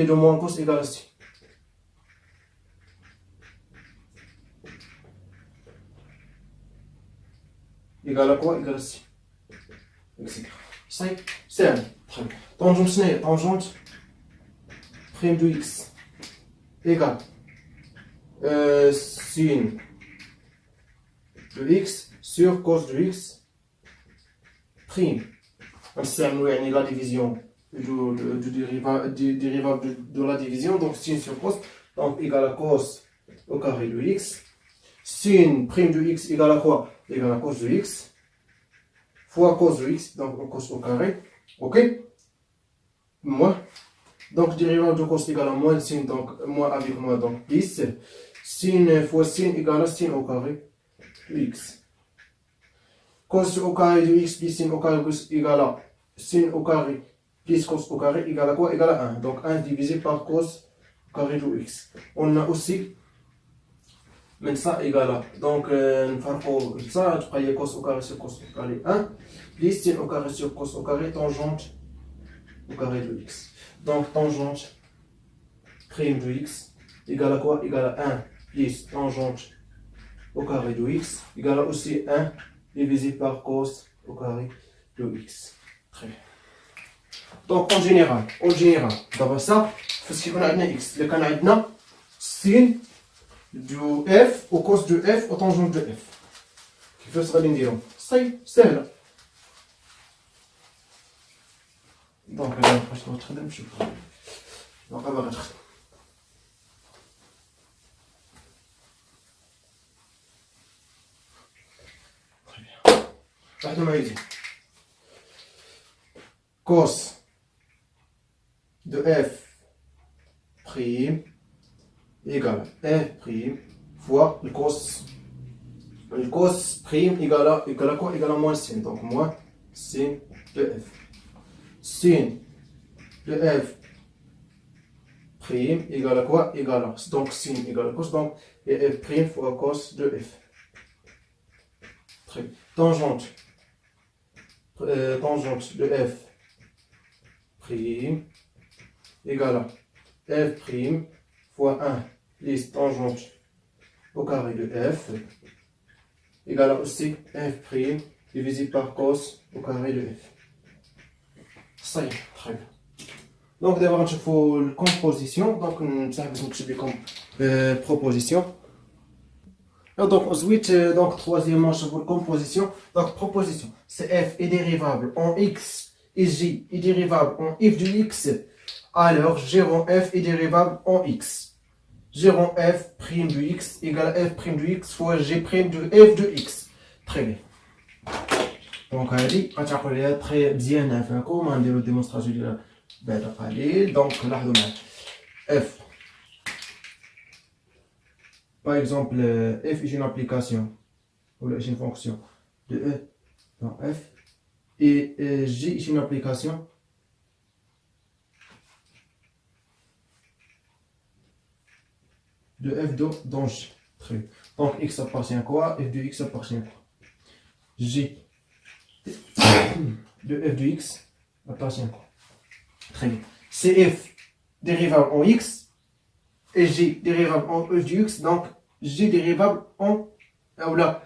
de moins cos égale à sin. Égale à quoi? Égale à sin. Etc. C'est un. Très bien. Tangente prime de x égale sin de x sur cos de x prime. C'est la division du dérivable de la division, donc sin sur cos, donc égale à cos au carré de x. Sin prime de x égale à quoi? Égale à cos de x fois cos de x, donc cos au carré. Ok? Moins. Donc dérivable de cos égale à moins sin, donc moins avec moins, donc 10. Sin fois sin égale à sin au carré de x. Cos au carré de x plus sin au carré de x égale à sin au carré plus cos au carré égale à quoi? Égale à 1. Donc 1 divisé par cos au carré de x. On a aussi mais ça égale à. Donc pour ça, tu prends cos au carré sur cos au carré 1 plus sin au carré sur cos au carré tangente au carré de x. Donc tangente prime de x égale à quoi? Égale à 1 plus tangente au carré de x égale à aussi 1 divisé par cos au carré de x. Très bien. Donc en général, d'abord ça, parce qu'on a x, le canal a sin du f au cos de f au tangente de f. Qui fait ça dire c'est là. Donc là, je vais très bien. Donc on va rentrer. Très bien. واحد ما يجي cos de f prime égale f prime fois le cos prime égale à quoi? Égale à moins sin, donc moins sin de f. Sin de f prime égale à quoi? Égale à, donc sin égale à cos, donc et f prime fois cos de f. Très bien. Tangente de f prime égale à f prime fois 1 plus tangente au carré de f égale à aussi f prime divisé par cos au carré de f. Ça y est, très bien. Donc d'abord on faut la composition, donc nous avons comme proposition. Donc ensuite, donc troisièmement, je vous la composition. Donc proposition, c'est f est dérivable en x et j est dérivable en f de x. Alors g rond f est dérivable en x. G rond f prime de x égale à f prime de x fois g prime de f de x. Très bien. Donc on a très bien fait comme on a la démonstration de la donc là f. Par exemple, f est une application ou une fonction de e dans f et g est une application de f dans g. Très bien. Donc x appartient à quoi? F de x appartient à quoi? G de f de x appartient à quoi? Très bien. C'est f dérivable en x et g dérivable en f de x, donc g dérivable en ou là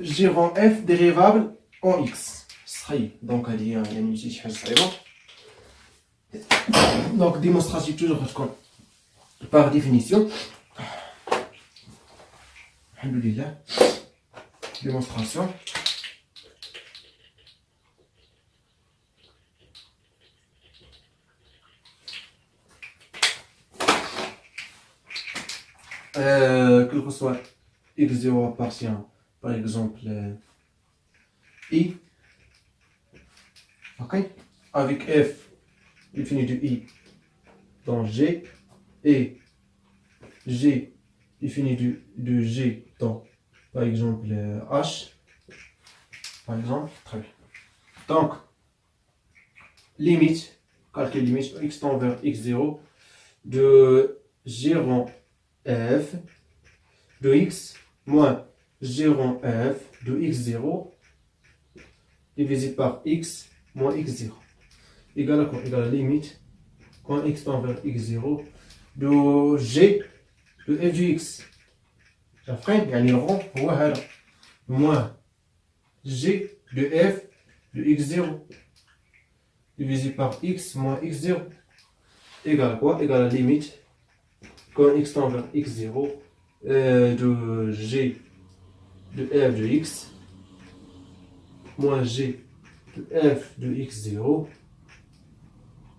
g rend f dérivable en x. Donc il y a une petite chose. Donc démonstration toujours par définition. Alhamdulillah. Démonstration. Que ce soit x0 appartient par exemple i, ok, avec f défini de i dans g et g défini de g dans par exemple h, par exemple. Très bien. Donc limite, calcul limite x tend vers x0 de g rond f de x moins g rond f de x0 divisé par x moins x0 égale à quoi? Égale à la limite quand x tend vers x0 de g de f du x. شايفين يعني الرون هو هذا moins g de f de x0 divisé par x moins x0 égale quoi? Égale la limite quand x tend vers x0 de g de f de x moins g de f de x0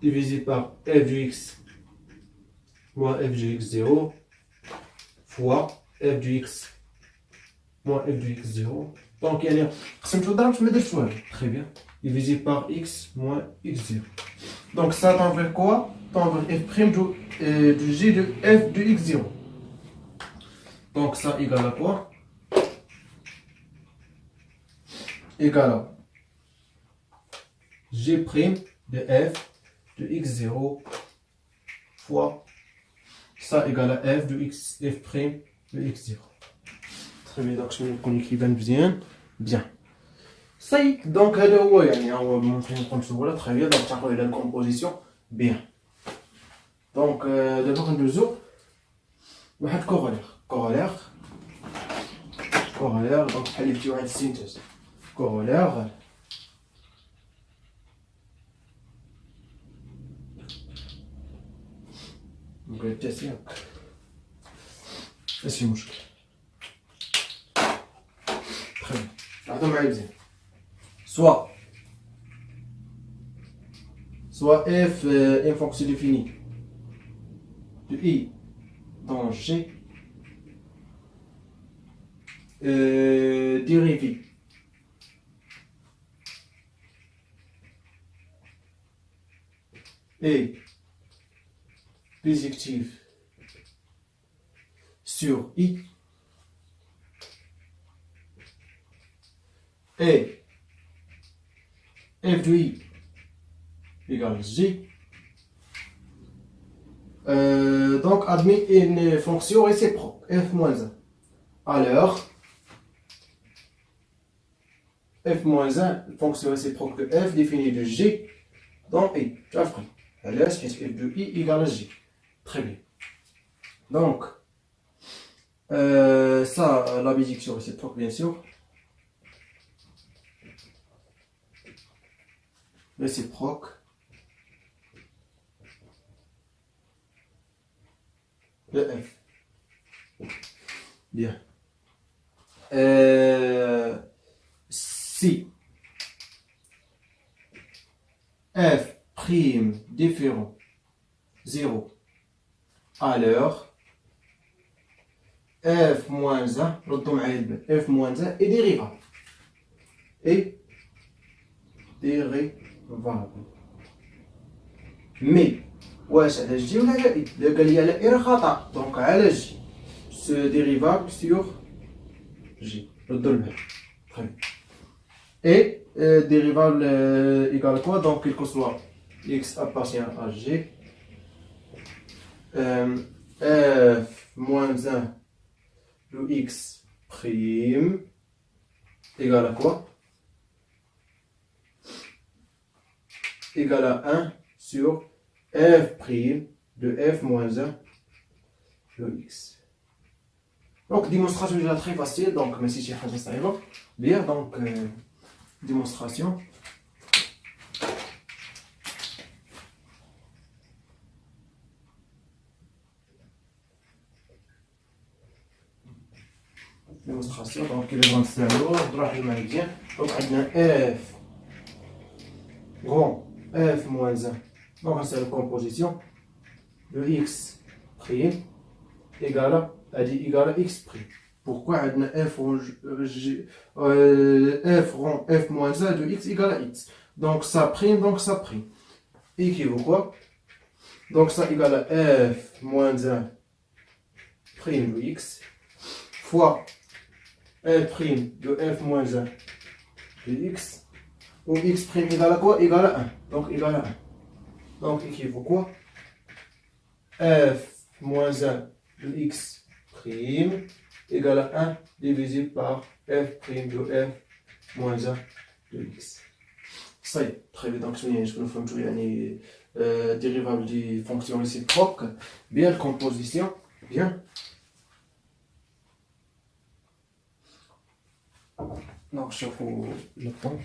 divisé par f de x moins f de x0 fois f de x moins f de x0. Donc, il y a très bien. Divisé par x moins x0. Donc, ça tend vers quoi? Tend vers f' de g de f de x0. Donc, ça égale à quoi? Égale à g' de f de x0 fois ça égale à f de x f' de x0. Très bien, donc je vais qu'on écrit bien. Bien. Ça y est, donc on va montrer une contrôle très bien, donc ça la composition bien. Donc d'abord on nous ouvre واحد corollaire, donc حل في واحد synthèse corollaire. نقول التسيير ماشي مشكل. très bien. عطوا معايا مزيان. soit f une fonction définie de i dans g dérivée et bijective sur i et f de i égale g. Donc admis une fonction réciproque f moins 1. Alors f moins 1 fonction réciproque de f définie de g dans i. Tu as compris. Alors f de i égale g. Très bien. Donc ça la bijective réciproque bien sûr. Réciproque de f. Bien. Si f prime différent 0 alors f moins 1 ردوا معايا البال f moins 1 est dérivable mais واش على جي ولا على اي؟ لا قال لي على اي راه خطا دونك على جي سو ديريفابل سور جي ردوا البال. très bien. Et dérivable égale à quoi? Donc quel que soit x appartient à g f moins 1 de x prime égale à quoi? Égale à 1 sur f prime de f moins 1 de x. Donc démonstration déjà très facile, donc mais si j'ai fait ça bien, donc démonstration. Démonstration, donc les grands cerveaux, راح bien. Donc on a f grand f moins 1. Donc c'est la composition de x prime égale à x prime. Pourquoi on a f rond f moins 1 de x égale à x. Donc ça prime, équivaut quoi? Donc ça égale à f moins 1 prime de x fois f prime de f moins 1 de x, où x prime égale à quoi? Égale à 1. Donc égale à 1. Donc équivaut quoi? f moins 1 de x prime égale à 1 divisé par f prime de f moins 1 de x. Ça y est, très bien. Donc, je peux nous faire une dérivable des fonctions réciproques. Bien, composition. Bien. Donc, je trouve le point.